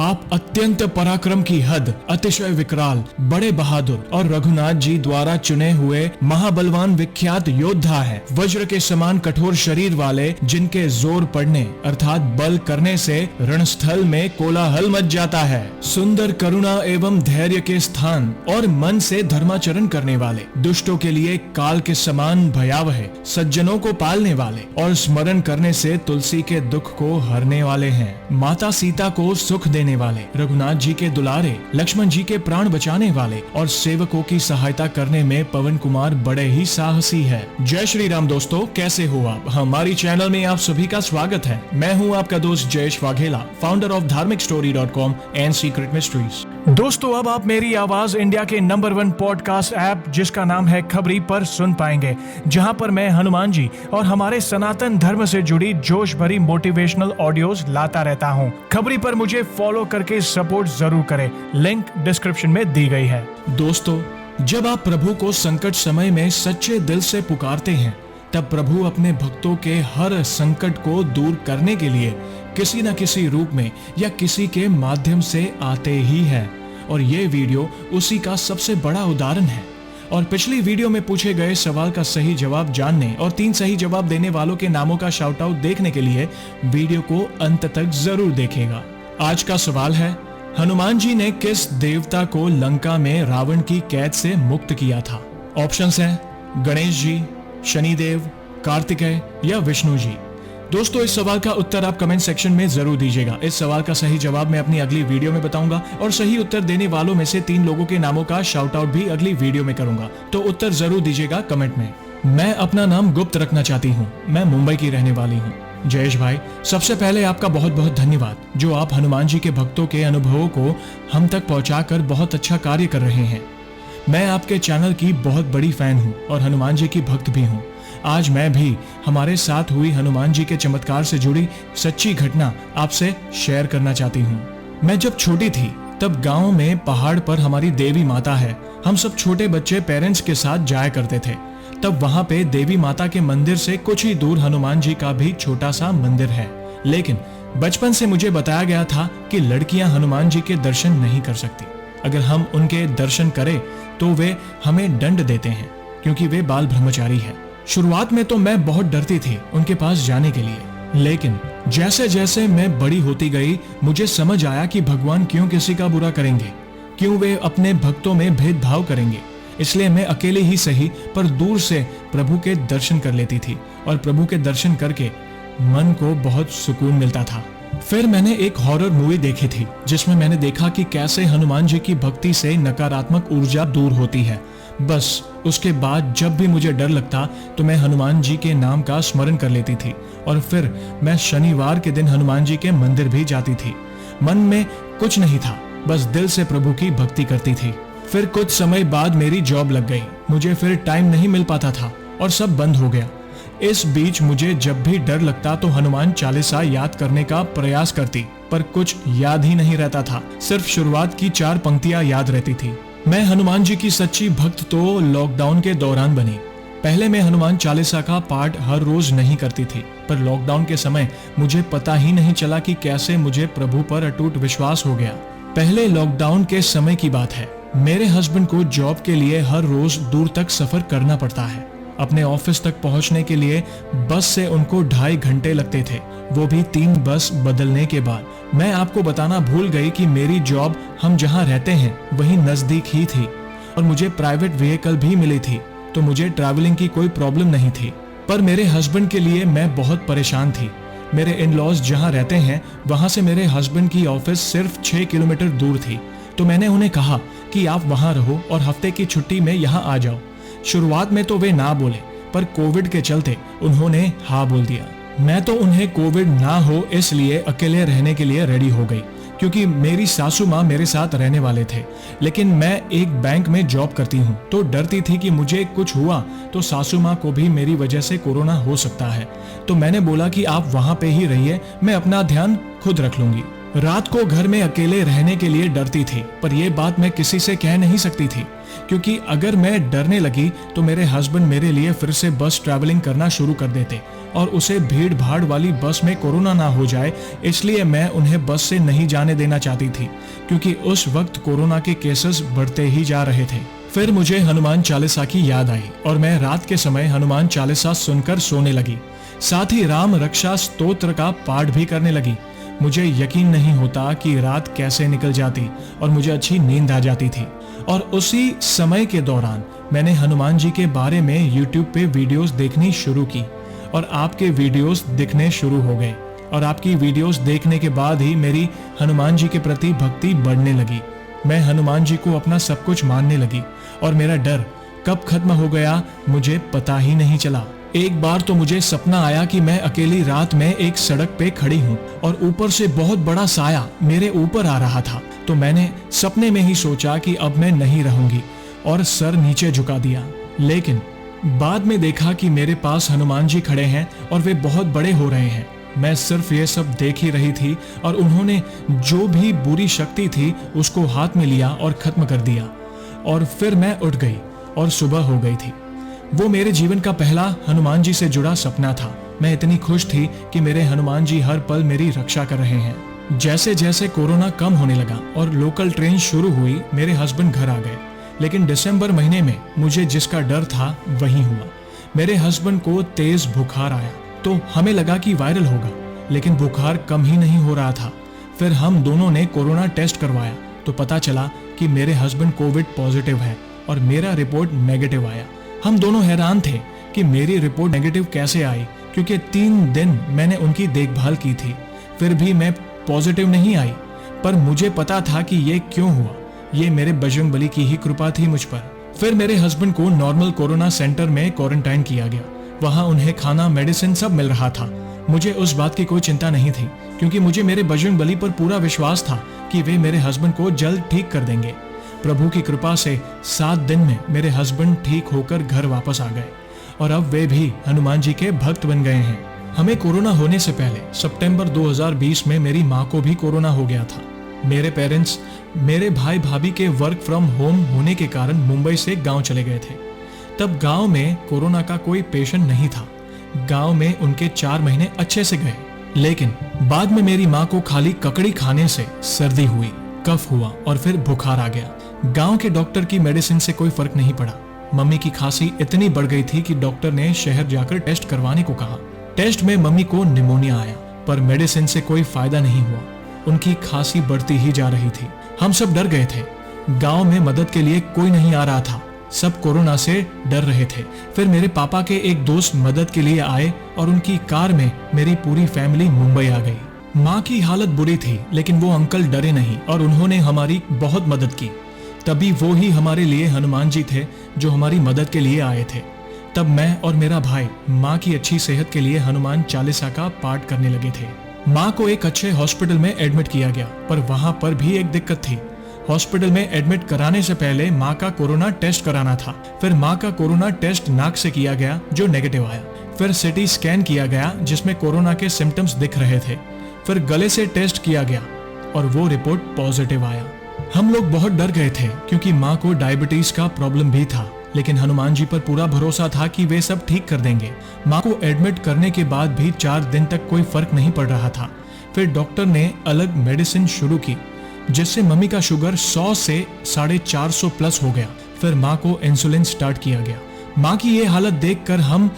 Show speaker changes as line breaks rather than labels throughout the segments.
आप अत्यंत पराक्रम की हद, अतिशय विकराल, बड़े बहादुर और रघुनाथ जी द्वारा चुने हुए महाबलवान विख्यात योद्धा है। वज्र के समान कठोर शरीर वाले, जिनके जोर पड़ने अर्थात बल करने से रणस्थल में कोलाहल मच जाता है। सुंदर करुणा एवं धैर्य के स्थान और मन से धर्माचरण करने वाले, दुष्टों के लिए काल के समान भयावह, सज्जनों को पालने वाले और स्मरण करने से तुलसी के दुख को हरने वाले हैं। माता सीता को सुख देने वाले, रघुनाथ जी के दुलारे, लक्ष्मण जी के प्राण बचाने वाले और सेवकों की सहायता करने में पवन कुमार बड़े ही साहसी है। जय श्री राम दोस्तों, कैसे हो आप? हमारी चैनल में आप सभी का स्वागत है। मैं हूं आपका दोस्त जयेश वाघेला, फाउंडर ऑफ धार्मिकस्टोरी.com एंड सीक्रेट मिस्ट्रीज। दोस्तों, अब आप मेरी आवाज इंडिया के नंबर 1 पॉडकास्ट ऐप जिसका नाम है खबरी पर सुन पाएंगे, जहां पर मैं हनुमान जी और हमारे सनातन धर्म से जुड़ी जोश भरी मोटिवेशनल ऑडियोज लाता रहता हूं। खबरी पर मुझे फॉलो करके सपोर्ट जरूर करें, लिंक डिस्क्रिप्शन में दी गई है। दोस्तों, जब आप प्रभु को संकट समय में सच्चे दिल से पुकारते हैं, तब प्रभु अपने भक्तों के हर संकट को दूर करने के लिए किसी न किसी रूप में या किसी के माध्यम से आते ही है। और ये वीडियो उसी का सबसे बड़ा उदाहरण है। और पिछली वीडियो में पूछे गए सवाल का सही जवाब जानने और 3 सही जवाब देने वालों के नामों का शाउट आउट देखने के लिए वीडियो को अंत तक जरूर देखिएगा। आज का सवाल है, हनुमान जी ने किस देवता को लंका में रावण की कैद से मुक्त किया था? ऑप्शंस हैं गणेश जी, शनिदेव, कार्तिकेय या विष्णु जी। दोस्तों, इस सवाल का उत्तर आप कमेंट सेक्शन में जरूर दीजिएगा। इस सवाल का सही जवाब मैं अपनी अगली वीडियो में बताऊंगा और सही उत्तर देने वालों में से 3 लोगों के नामों का शाउट आउट भी अगली वीडियो में करूंगा, तो उत्तर जरूर दीजिएगा कमेंट में। मैं अपना नाम गुप्त रखना चाहती हूँ। मैं मुंबई की रहने वाली हूँ। जयेश भाई, सबसे पहले आपका बहुत बहुत धन्यवाद, जो आप हनुमान जी के भक्तों के अनुभवों को हम तक पहुंचाकर बहुत अच्छा कार्य कर रहे हैं। मैं आपके चैनल की बहुत बड़ी फैन हूं और हनुमान जी की भक्त भी हूं। आज मैं भी हमारे साथ हुई हनुमान जी के चमत्कार से जुड़ी सच्ची घटना आपसे शेयर करना चाहती हूं। मैं जब छोटी थी तब गांव में पहाड़ पर हमारी देवी माता है। हम सब छोटे बच्चे पेरेंट्स के साथ जाया करते थे। तब वहां पे देवी माता के मंदिर से कुछ ही दूर हनुमान जी का भी छोटा सा मंदिर है। लेकिन बचपन से मुझे बताया गया था कि लड़कियां हनुमान जी के दर्शन नहीं कर सकती। अगर हम उनके दर्शन करें तो वे हमें दंड देते हैं, क्योंकि वे बाल ब्रह्मचारी है। शुरुआत में तो मैं बहुत डरती थी उनके पास जाने के लिए, लेकिन जैसे जैसे मैं बड़ी होती गई, मुझे समझ आया कि भगवान क्यों किसी का बुरा करेंगे, क्यों वे अपने भक्तों में भेदभाव करेंगे। इसलिए मैं अकेले ही सही पर दूर से प्रभु के दर्शन कर लेती थी और प्रभु के दर्शन करके मन को बहुत सुकून मिलता था। फिर मैंने एक हॉरर मूवी देखी थी, जिसमें मैंने देखा कि कैसे हनुमान जी की भक्ति से नकारात्मक ऊर्जा दूर होती है। बस उसके बाद जब भी मुझे डर लगता तो मैं हनुमान जी के नाम का स्मरण कर लेती थी और फिर मैं शनिवार के दिन हनुमान जी के मंदिर भी जाती थी। मन में कुछ नहीं था, बस दिल से प्रभु की भक्ति करती थी। फिर कुछ समय बाद मेरी जॉब लग गई। मुझे फिर टाइम नहीं मिल पाता था और सब बंद हो गया। इस बीच मुझे जब भी डर लगता तो हनुमान चालीसा याद करने का प्रयास करती, पर कुछ याद ही नहीं रहता था। सिर्फ शुरुआत की 4 पंक्तियां याद रहती थी। मैं हनुमान जी की सच्ची भक्त तो लॉकडाउन के दौरान बनी। पहले मैं हनुमान चालीसा का पाठ हर रोज नहीं करती थी, पर लॉकडाउन के समय मुझे पता ही नहीं चला कि कैसे मुझे प्रभु पर अटूट विश्वास हो गया। पहले लॉकडाउन के समय की बात है। मेरे हस्बैंड को जॉब के लिए हर रोज दूर तक सफर करना पड़ता है। अपने ऑफिस तक पहुंचने के लिए बस से उनको 2.5 घंटे लगते थे, वो भी 3 बस बदलने के बाद। मैं आपको बताना भूल गई कि मेरी जॉब हम जहां रहते हैं वहीं नजदीक ही थी और मुझे प्राइवेट व्हीकल भी मिली थी, तो मुझे ट्रैवलिंग की कोई प्रॉब्लम नहीं थी। पर मेरे हस्बैंड के लिए मैं बहुत परेशान थी। मेरे इन लॉज जहाँ रहते हैं वहां से मेरे हस्बैंड की ऑफिस सिर्फ 6 किलोमीटर दूर थी, तो मैंने उन्हें कहा कि आप वहां रहो और हफ्ते की छुट्टी में यहाँ आ जाओ। शुरुआत में तो वे ना बोले, पर कोविड के चलते उन्होंने हाँ बोल दिया। मैं तो उन्हें कोविड ना हो इसलिए अकेले रहने के लिए रेडी हो गई, क्योंकि मेरी सासू माँ मेरे साथ रहने वाले थे। लेकिन मैं एक बैंक में जॉब करती हूँ, तो डरती थी कि मुझे कुछ हुआ तो सासू माँ को भी मेरी वजह से कोरोना हो सकता है। तो मैंने बोला कि आप वहाँ पे ही रहिए, मैं अपना ध्यान खुद रख लूंगी। रात को घर में अकेले रहने के लिए डरती थी, पर यह बात मैं किसी से कह नहीं सकती थी, क्योंकि अगर मैं डरने लगी तो मेरे हस्बैंड मेरे लिए फिर से बस ट्रैवलिंग करना शुरू कर देते और उसे भीड़ भाड़ वाली बस में कोरोना ना हो जाए, इसलिए मैं उन्हें बस से नहीं जाने देना चाहती थी, क्योंकि उस वक्त कोरोना के केसेस बढ़ते ही जा रहे थे। फिर मुझे हनुमान चालीसा की याद आई और मैं रात के समय हनुमान चालीसा सुनकर सोने लगी। साथ ही राम रक्षा स्तोत्र का पाठ भी करने लगी। मुझे यकीन नहीं होता कि रात कैसे निकल जाती और मुझे अच्छी नींद आ जाती थी। और उसी समय के दौरान मैंने हनुमान जी के बारे में YouTube पे वीडियोस देखनी शुरू की और आपके वीडियोस दिखने शुरू हो गए। और आपकी वीडियोस देखने के बाद ही मेरी हनुमान जी के प्रति भक्ति बढ़ने लगी। मैं हनुमान जी को अपना सब कुछ मानने लगी और मेरा डर कब खत्म हो गया मुझे पता ही नहीं चला। एक बार तो मुझे सपना आया कि मैं अकेली रात में एक सड़क पे खड़ी हूँ और ऊपर से बहुत बड़ा साया मेरे ऊपर आ रहा था। तो मैंने सपने में ही सोचा कि अब मैं नहीं रहूंगी और सर नीचे झुका दिया। लेकिन बाद में देखा कि मेरे पास हनुमान जी खड़े हैं और वे बहुत बड़े हो रहे हैं। मैं सिर्फ ये सब देख ही रही थी और उन्होंने जो भी बुरी शक्ति थी उसको हाथ में लिया और खत्म कर दिया। और फिर मैं उठ गई और सुबह हो गई थी। वो मेरे जीवन का पहला हनुमान जी से जुड़ा सपना था। मैं इतनी खुश थी कि मेरे हनुमान जी हर पल मेरी रक्षा कर रहे हैं। जैसे जैसे कोरोना कम होने लगा और लोकल ट्रेन शुरू हुई, मेरे हस्बैंड घर आ गए। लेकिन दिसंबर महीने में मुझे जिसका डर था वही हुआ। मेरे हस्बैंड को तेज बुखार आया तो हमें लगा कि वायरल होगा, लेकिन बुखार कम ही नहीं हो रहा था। फिर हम दोनों ने कोरोना टेस्ट करवाया तो पता चला कि मेरे हस्बैंड कोविड पॉजिटिव है और मेरा रिपोर्ट नेगेटिव आया। हम दोनों हैरान थे कि मेरी रिपोर्ट नेगेटिव कैसे आई, क्योंकि 3 दिन मैंने उनकी देखभाल की थी, फिर भी मैं पॉजिटिव नहीं आई। पर मुझे पता था कि ये क्यों हुआ। ये मेरे बजरंगबली की ही कृपा थी मुझ पर। फिर मेरे हस्बैंड को नॉर्मल कोरोना सेंटर में क्वारंटाइन किया गया। वहां उन्हें खाना, मेडिसिन सब मिल रहा था। मुझे उस बात की कोई चिंता नहीं थी, क्योंकि मुझे मेरे बजरंगबली पर पूरा विश्वास था कि वे मेरे हस्बैंड को जल्द ठीक कर देंगे। प्रभु की कृपा से 7 दिन में मेरे हस्बैंड ठीक होकर घर वापस आ गए और अब वे भी हनुमान जी के भक्त बन गए हैं। हमें कोरोना होने से पहले सितंबर 2020 में मेरी माँ को भी कोरोना हो गया था। मेरे पेरेंट्स मेरे भाई भाभी के वर्क फ्रॉम होम होने के कारण मुंबई से गांव चले गए थे। तब गांव में कोरोना का कोई पेशेंट नहीं था। गांव में उनके 4 महीने अच्छे से गए, लेकिन बाद में मेरी माँ को खाली ककड़ी खाने से सर्दी हुई, कफ हुआ और फिर बुखार आ गया। गांव के डॉक्टर की मेडिसिन से कोई फर्क नहीं पड़ा। मम्मी की खांसी इतनी बढ़ गई थी कि डॉक्टर ने शहर जाकर टेस्ट करवाने को कहा। टेस्ट में मम्मी को निमोनिया आया, पर मेडिसिन से कोई फायदा नहीं हुआ। उनकी खांसी बढ़ती ही जा रही थी। हम सब डर गए थे। गांव में मदद के लिए कोई नहीं आ रहा था। सब कोरोना से डर रहे थे। फिर मेरे पापा के एक दोस्त मदद के लिए आए और उनकी कार में मेरी पूरी फैमिली मुंबई आ गई। माँ की हालत बुरी थी, लेकिन वो अंकल डरे नहीं और उन्होंने हमारी बहुत मदद की। तभी वो ही हमारे लिए हनुमान जी थे जो हमारी मदद के लिए आए थे। तब मैं और मेरा भाई माँ की अच्छी सेहत के लिए हनुमान चालीसा का पाठ करने लगे थे। माँ को एक अच्छे हॉस्पिटल में एडमिट किया गया, पर वहां पर भी एक दिक्कत थी। हॉस्पिटल में एडमिट कराने से पहले माँ का कोरोना टेस्ट कराना था। फिर माँ का कोरोना टेस्ट नाक से किया गया जो नेगेटिव आया। फिर सिटी स्कैन किया गया जिसमें कोरोना के सिम्टम्स दिख रहे थे। फिर गले से टेस्ट किया गया और वो रिपोर्ट पॉजिटिव आया। हम लोग बहुत डर गए थे, क्योंकि माँ को डायबिटीज का प्रॉब्लम भी था, लेकिन हनुमान जी पर पूरा भरोसा था कि वे सब ठीक कर देंगे। माँ को एडमिट करने के बाद भी 4 दिन तक कोई फर्क नहीं पड़ रहा था। फिर डॉक्टर ने अलग मेडिसिन शुरू की, जिससे मम्मी का शुगर 100 से 450 प्लस हो गया। फिर माँ को इंसुलिन स्टार्ट किया गया। माँ की ये हालत देखकर हम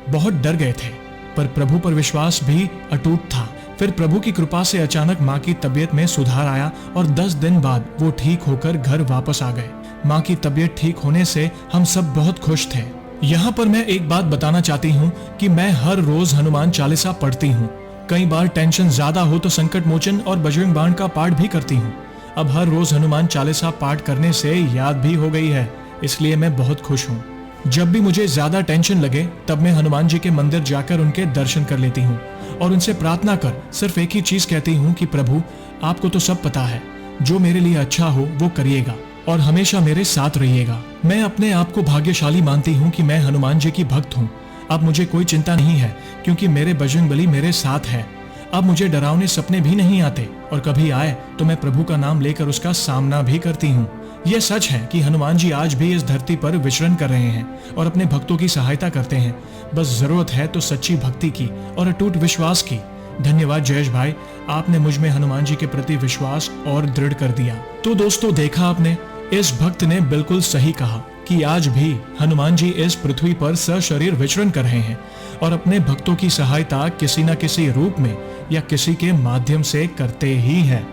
बहुत डर गए थे, पर प्रभु पर विश्वास भी अटूट था। फिर प्रभु की कृपा से अचानक माँ की तबीयत में सुधार आया और 10 दिन बाद वो ठीक होकर घर वापस आ गए। माँ की तबीयत ठीक होने से हम सब बहुत खुश थे। यहाँ पर मैं एक बात बताना चाहती हूँ कि मैं हर रोज हनुमान चालीसा पढ़ती हूँ। कई बार टेंशन ज्यादा हो तो संकट मोचन और बजरंग बाण का पाठ भी करती हूँ। अब हर रोज हनुमान चालीसा पाठ करने से याद भी हो गई है, इसलिए मैं बहुत खुश हूँ। जब भी मुझे ज्यादा टेंशन लगे तब मैं हनुमान जी के मंदिर जाकर उनके दर्शन कर लेती हूँ और उनसे प्रार्थना कर सिर्फ एक ही चीज कहती हूँ कि प्रभु, आपको तो सब पता है, जो मेरे लिए अच्छा हो वो करिएगा और हमेशा मेरे साथ रहिएगा। मैं अपने आप को भाग्यशाली मानती हूँ कि मैं हनुमान जी की भक्त हूँ। अब मुझे कोई चिंता नहीं है, क्योंकि मेरे बजरंगबली मेरे साथ है। अब मुझे डरावने सपने भी नहीं आते और कभी आए तो मैं प्रभु का नाम लेकर उसका सामना भी करती हूँ। यह सच है कि हनुमान जी आज भी इस धरती पर विचरण कर रहे हैं और अपने भक्तों की सहायता करते हैं। बस जरूरत है तो सच्ची भक्ति की और अटूट विश्वास की। धन्यवाद जयेश भाई, आपने मुझ में हनुमान जी के प्रति विश्वास और दृढ़ कर दिया। तो दोस्तों, देखा आपने, इस भक्त ने बिल्कुल सही कहा कि आज भी हनुमान जी इस पृथ्वी पर सशरीर विचरण कर रहे हैं और अपने भक्तों की सहायता किसी न किसी रूप में या किसी के माध्यम से करते ही हैं।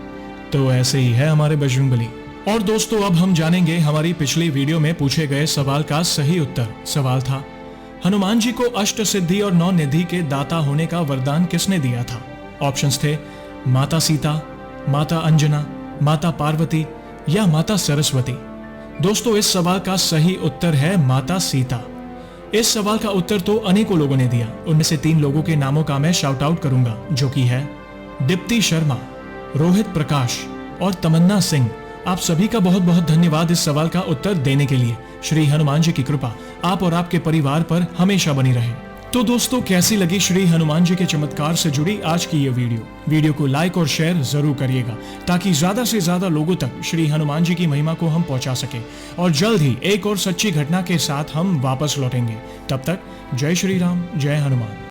तो ऐसे ही है हमारे बजरंगबली। और दोस्तों, अब हम जानेंगे हमारी पिछली वीडियो में पूछे गए सवाल का सही उत्तर। सवाल था, हनुमान जी को अष्ट सिद्धि और 9 निधि के दाता होने का वरदान किसने दिया था? ऑप्शंस थे माता सीता, माता अंजना, माता पार्वती या माता सरस्वती। दोस्तों, इस सवाल का सही उत्तर है माता सीता। इस सवाल का उत्तर तो अनेकों लोगों ने दिया। उनमें से 3 लोगों के नामों का मैं शाउट आउट करूंगा, जो कि है दीप्ति शर्मा, रोहित प्रकाश और तमन्ना सिंह। आप सभी का बहुत बहुत धन्यवाद इस सवाल का उत्तर देने के लिए। श्री हनुमान जी की कृपा आप और आपके परिवार पर हमेशा बनी रहे। तो दोस्तों, कैसी लगी श्री हनुमान जी के चमत्कार से जुड़ी आज की ये वीडियो को लाइक और शेयर जरूर करिएगा, ताकि ज्यादा से ज्यादा लोगों तक श्री हनुमान जी की महिमा को हम पहुंचा सके। और जल्द ही एक और सच्ची घटना के साथ हम वापस लौटेंगे। तब तक जय श्री राम, जय हनुमान।